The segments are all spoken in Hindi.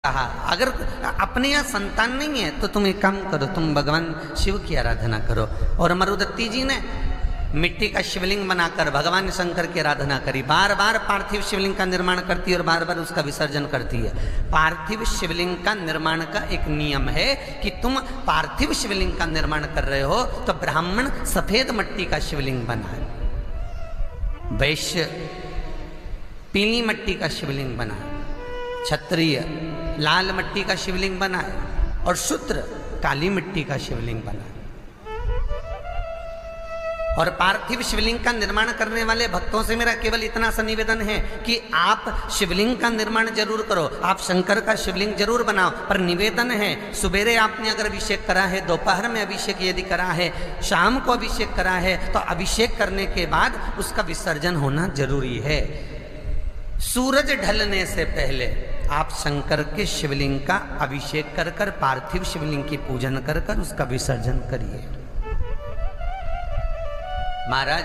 कहा अगर अपने यहाँ संतान नहीं है तो तुम एक काम करो, तुम भगवान शिव की आराधना करो। और मरुदत्ती जी ने मिट्टी का शिवलिंग बनाकर भगवान शंकर की आराधना करी। बार बार पार्थिव शिवलिंग का निर्माण करती है और बार बार उसका विसर्जन करती है। पार्थिव शिवलिंग का निर्माण का एक नियम है कि तुम पार्थिव शिवलिंग का निर्माण कर रहे हो तो ब्राह्मण सफेद मिट्टी का शिवलिंग बनाए, वैश्य पीली मिट्टी का शिवलिंग बनाए, क्षत्रिय लाल मिट्टी का शिवलिंग बनाए और शूद्र काली मिट्टी का शिवलिंग बनाए। और पार्थिव शिवलिंग का निर्माण करने वाले भक्तों से मेरा केवल इतना सा निवेदन है कि आप शिवलिंग का निर्माण जरूर करो, आप शंकर का शिवलिंग जरूर बनाओ, पर निवेदन है सुबेरे आपने अगर अभिषेक करा है, दोपहर में अभिषेक यदि करा है, शाम को अभिषेक करा है, तो अभिषेक करने के बाद उसका विसर्जन होना जरूरी है। सूरज ढलने से पहले आप शंकर के शिवलिंग का अभिषेक कर कर पार्थिव शिवलिंग की पूजन कर कर उसका विसर्जन करिए। महाराज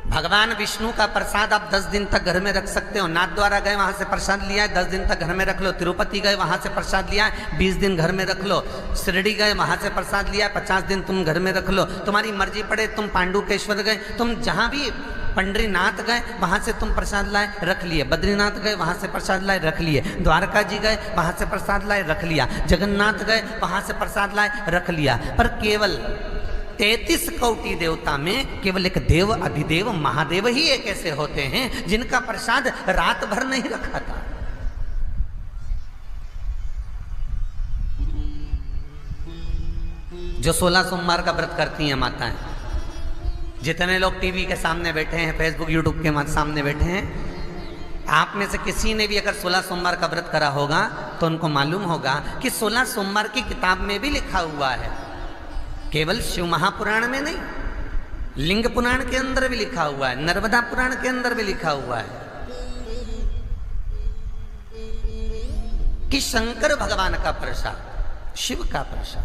भगवान विष्णु का प्रसाद आप 10 दिन तक घर में रख सकते हो। नाथ द्वारा गए वहां से प्रसाद लिया है, 10 दिन तक घर में रख लो। तिरुपति गए वहां से प्रसाद लिया है, 20 दिन घर में रख लो। शिरडी गए वहां से प्रसाद लिया है, 50 दिन तुम घर में रख लो। तुम्हारी मर्जी पड़े, तुम पांडुकेश्वर गए, तुम जहां भी पंडरीनाथ गए वहां से तुम प्रसाद लाए रख लिए, बद्रीनाथ गए वहां से प्रसाद लाए रख लिए, द्वारका जी गए वहां से प्रसाद लाए रख लिया, जगन्नाथ गए वहां से प्रसाद लाए रख लिया। पर केवल 33 कोटि देवता में केवल एक देव अधिदेव महादेव ही एक ऐसे होते हैं जिनका प्रसाद रात भर नहीं रखा था। जो 16 सोमवार का व्रत करती हैं माताएं, जितने लोग टीवी के सामने बैठे हैं, फेसबुक यूट्यूब के सामने बैठे हैं, आप में से किसी ने भी अगर 16 सोमवार का व्रत करा होगा तो उनको मालूम होगा कि 16 सोमवार की किताब में भी लिखा हुआ है, केवल शिव महापुराण में नहीं, लिंग पुराण के अंदर भी लिखा हुआ है, नर्मदा पुराण के अंदर भी लिखा हुआ है कि शंकर भगवान का प्रसाद, शिव का प्रसाद।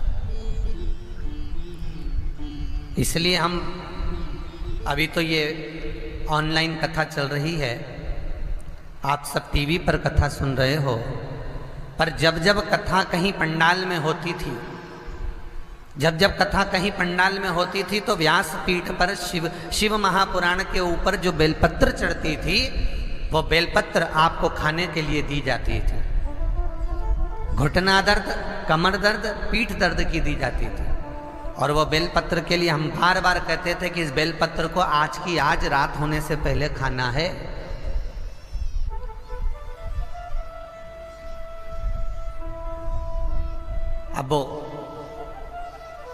इसलिए हम अभी तो ये ऑनलाइन कथा चल रही है, आप सब टीवी पर कथा सुन रहे हो, पर जब जब कथा कहीं पंडाल में होती थी, जब जब कथा कहीं पंडाल में होती थी तो व्यास पीठ पर शिव महापुराण के ऊपर जो बेलपत्र चढ़ती थी वो बेलपत्र आपको खाने के लिए दी जाती थी। घुटना दर्द, कमर दर्द, पीठ दर्द की दी जाती थी। और वो बेलपत्र के लिए हम बार बार कहते थे कि इस बेलपत्र को आज की आज रात होने से पहले खाना है। अब वो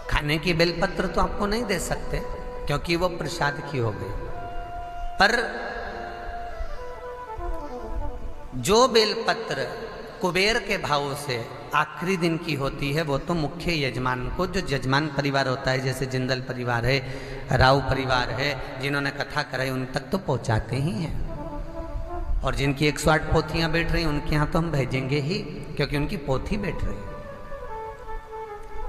खाने की बेलपत्र तो आपको नहीं दे सकते क्योंकि वो प्रसाद की हो गई, पर जो बेलपत्र कुबेर के भाव से आखिरी दिन की होती है वो तो मुख्य यजमान को, जो यजमान परिवार होता है, जैसे जिंदल परिवार है, राव परिवार है, जिन्होंने कथा कराई उन तक तो पहुंचाते ही हैं। और जिनकी 108 पोथियां बैठ रही उनके यहाँ तो हम भेजेंगे ही, क्योंकि उनकी पोथी बैठ रही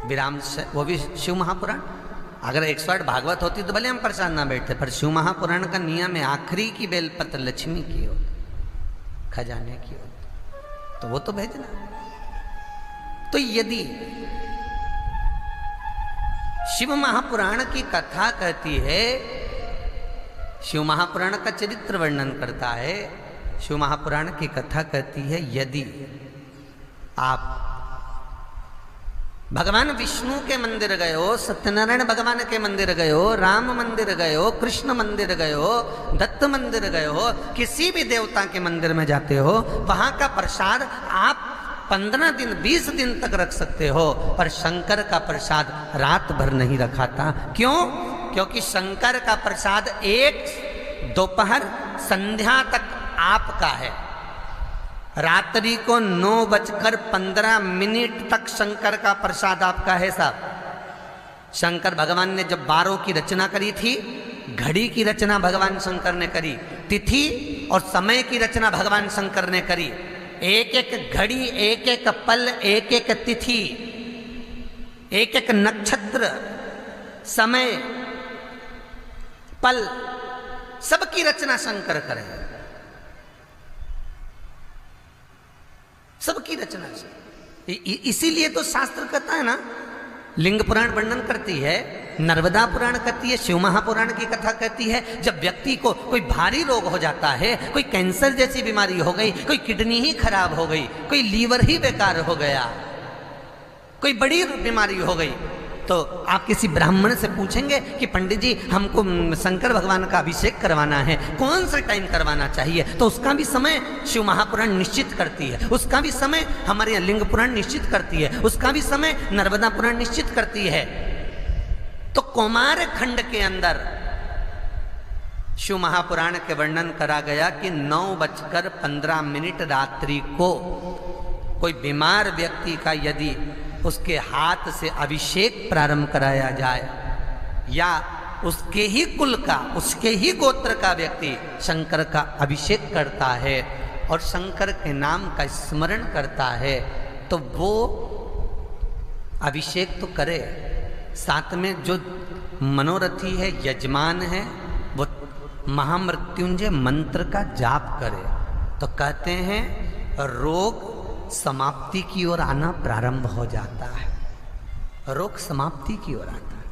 विराम, वो भी शिव महापुराण। अगर 108 भागवत होती तो भले हम प्रसाद ना बैठते, पर शिव महापुराण का नियम है आखिरी की बेलपत्र लक्ष्मी की हो, खजाने की हो, तो वो तो भेजना। तो यदि शिव महापुराण की कथा कहती है, शिव महापुराण का चरित्र वर्णन करता है, शिव महापुराण की कथा कहती है यदि आप भगवान विष्णु के मंदिर गए हो, सत्यनारायण भगवान के मंदिर गए हो, राम मंदिर गए हो, कृष्ण मंदिर गए हो, दत्त मंदिर गए हो, किसी भी देवता के मंदिर में जाते हो, वहां का प्रसाद आप 15 दिन 20 दिन तक रख सकते हो, पर शंकर का प्रसाद रात भर नहीं रखाता। क्यों? क्योंकि शंकर का प्रसाद एक दोपहर संध्या तक आपका है। रात्रि को 9:15 तक शंकर का प्रसाद आपका है साहब। शंकर भगवान ने जब 12 की रचना करी थी, घड़ी की रचना भगवान शंकर ने करी, तिथि और समय की रचना भगवान शंकर ने करी। एक एक घड़ी, एक एक पल, एक एक तिथि, एक एक नक्षत्र, समय, पल, सबकी रचना शंकर करे। सबकी रचना से। इसीलिए तो शास्त्र कहता है ना, लिंग पुराण वर्णन करती है, नर्मदा पुराण कहती है, शिव महापुराण की कथा कहती है, जब व्यक्ति को कोई भारी रोग हो जाता है, कोई कैंसर जैसी बीमारी हो गई, कोई किडनी ही खराब हो गई, कोई लीवर ही बेकार हो गया, कोई बड़ी बीमारी हो गई, तो आप किसी ब्राह्मण से पूछेंगे कि पंडित जी हमको शंकर भगवान का अभिषेक करवाना है, कौन सा टाइम करवाना चाहिए, तो उसका भी समय शिव महापुराण निश्चित करती है, उसका भी समय हमारे यहाँ लिंग पुराण निश्चित करती है, उसका भी समय नर्मदा पुराण निश्चित करती है। तो कौमार खंड के अंदर शिव महापुराण के वर्णन करा गया कि 9:15 रात्रि को कोई बीमार व्यक्ति का यदि उसके हाथ से अभिषेक प्रारंभ कराया जाए, या उसके ही कुल का, उसके ही गोत्र का व्यक्ति शंकर का अभिषेक करता है और शंकर के नाम का स्मरण करता है, तो वो अभिषेक तो करे, साथ में जो मनोरथी है, यजमान है, वो महामृत्युंजय मंत्र का जाप करे, तो कहते हैं रोग समाप्ति की ओर आना प्रारंभ हो जाता है, रोग समाप्ति की ओर आता है,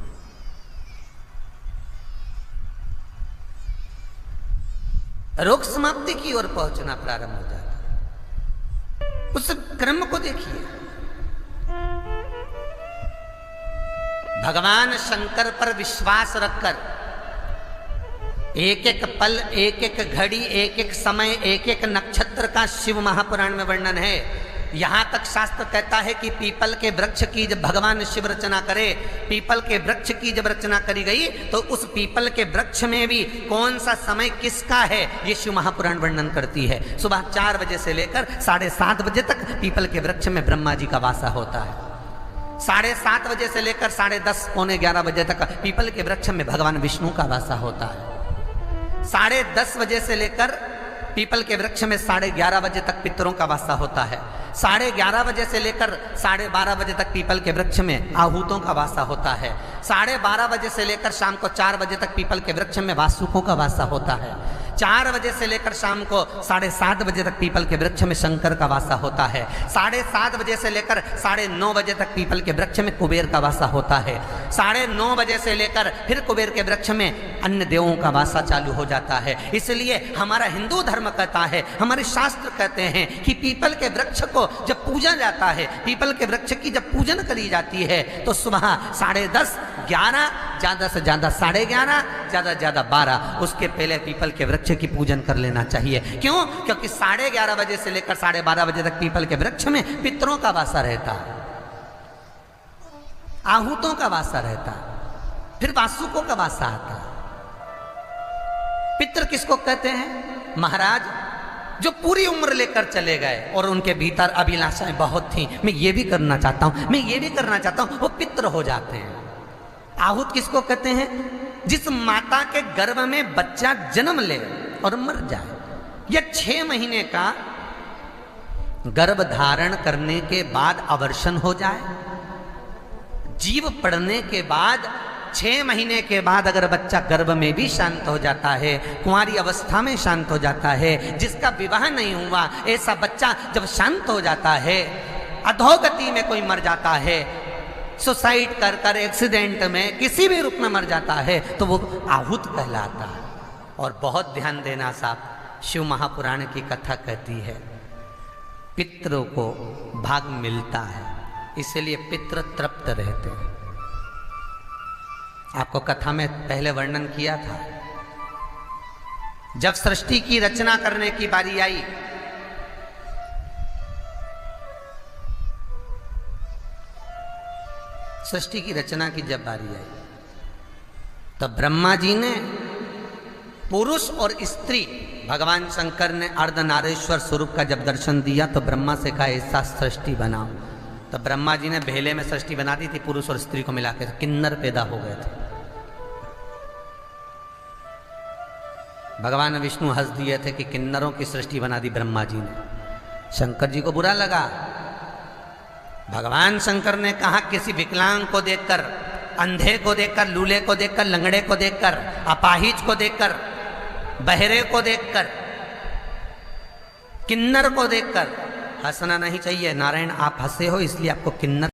रोग समाप्ति की ओर पहुंचना प्रारंभ हो जाता है। उस क्रम को देखिए, भगवान शंकर पर विश्वास रखकर एक एक पल, एक एक घड़ी, एक एक समय, एक एक नक्षत्र का शिव महापुराण में वर्णन है। यहां तक शास्त्र कहता है कि पीपल के वृक्ष की जब भगवान शिव रचना करे, पीपल के वृक्ष की जब रचना करी गई, तो उस पीपल के वृक्ष में भी कौन सा समय किसका है, ये शिव महापुराण वर्णन करती है। सुबह 4 बजे से लेकर 7:30 बजे तक पीपल के वृक्ष में ब्रह्मा जी का वासा होता है। 7:30 बजे से लेकर 10:30 पौने 11 बजे तक पीपल के वृक्ष में भगवान विष्णु का वासा होता है। 10:30 बजे से लेकर पीपल के वृक्ष में 11:30 बजे तक पितरों का वासा होता है। 11:30 बजे से लेकर 12:30 बजे तक पीपल के वृक्ष में आहूतों का वासा होता है। 12:30 बजे से लेकर शाम को 4 बजे तक पीपल के वृक्ष में वासुकों का वासा होता है। 4 बजे से लेकर शाम को 7:30 बजे तक पीपल के वृक्ष में शंकर का वासा होता है। 7:30 बजे से लेकर 9:30 बजे तक पीपल के वृक्ष में कुबेर का वासा होता है। 9:30 बजे से लेकर फिर कुबेर के वृक्ष में अन्य देवों का वासा चालू हो जाता है। इसलिए हमारा हिंदू धर्म कहता है, हमारे शास्त्र कहते हैं कि पीपल के वृक्ष को जब पूजा जाता है, पीपल के वृक्ष की जब पूजन करी जाती है, तो सुबह 10:30, 11, ज्यादा से ज्यादा 11:30, ज्यादा से ज्यादा 12, उसके पहले पीपल के वृक्ष की पूजन कर लेना चाहिए। क्यों? क्योंकि 11:30 बजे से लेकर 12:30 बजे तक पीपल के वृक्ष में पितरों का वासा रहता है, आहूतों का वासा रहता है, फिर वासुकों का वासा आता है। पितृ किसको कहते हैं? महाराज जो पूरी उम्र लेकर चले गए और उनके भीतर अभिलाषाएं बहुत थी, मैं ये भी करना चाहता हूं, मैं ये भी करना चाहता हूं, वो पितृ हो जाते हैं। आहूत किसको कहते हैं? जिस माता के गर्भ में बच्चा जन्म ले और मर जाए, या 6 महीने का गर्भ धारण करने के बाद अवर्षण हो जाए, जीव पड़ने के बाद 6 महीने के बाद अगर बच्चा गर्भ में भी शांत हो जाता है, कुंवारी अवस्था में शांत हो जाता है, जिसका विवाह नहीं हुआ, ऐसा बच्चा जब शांत हो जाता है, अधोगति में कोई मर जाता है, सुसाइड कर एक्सीडेंट में किसी भी रूप में मर जाता है, तो वो आहूत कहलाता है। और बहुत ध्यान देना साहब, शिव महापुराण की कथा कहती है पितरों को भाग मिलता है, इसलिए पितृ तृप्त रहते हैं। आपको कथा में पहले वर्णन किया था, जब सृष्टि की रचना करने की बारी आई, सृष्टि की रचना की जब बारी आई, तब ब्रह्मा जी ने पुरुष और स्त्री, भगवान शंकर ने अर्धनारेश्वर स्वरूप का जब दर्शन दिया, तो ब्रह्मा से कहा ऐसा सृष्टि बनाओ। तो ब्रह्मा जी ने भेले में सृष्टि बना दी थी, पुरुष और स्त्री को मिला के किन्नर पैदा हो गए थे। भगवान विष्णु हंस दिए थे कि किन्नरों की सृष्टि बना दी ब्रह्मा जी ने। शंकर जी को बुरा लगा। भगवान शंकर ने कहा किसी विकलांग को देखकर, अंधे को देखकर, लूले को देखकर, लंगड़े को देखकर, अपाहिज को देखकर, बहरे को देखकर, किन्नर को देखकर हंसना नहीं चाहिए। नारायण आप हंसे हो इसलिए आपको किन्नत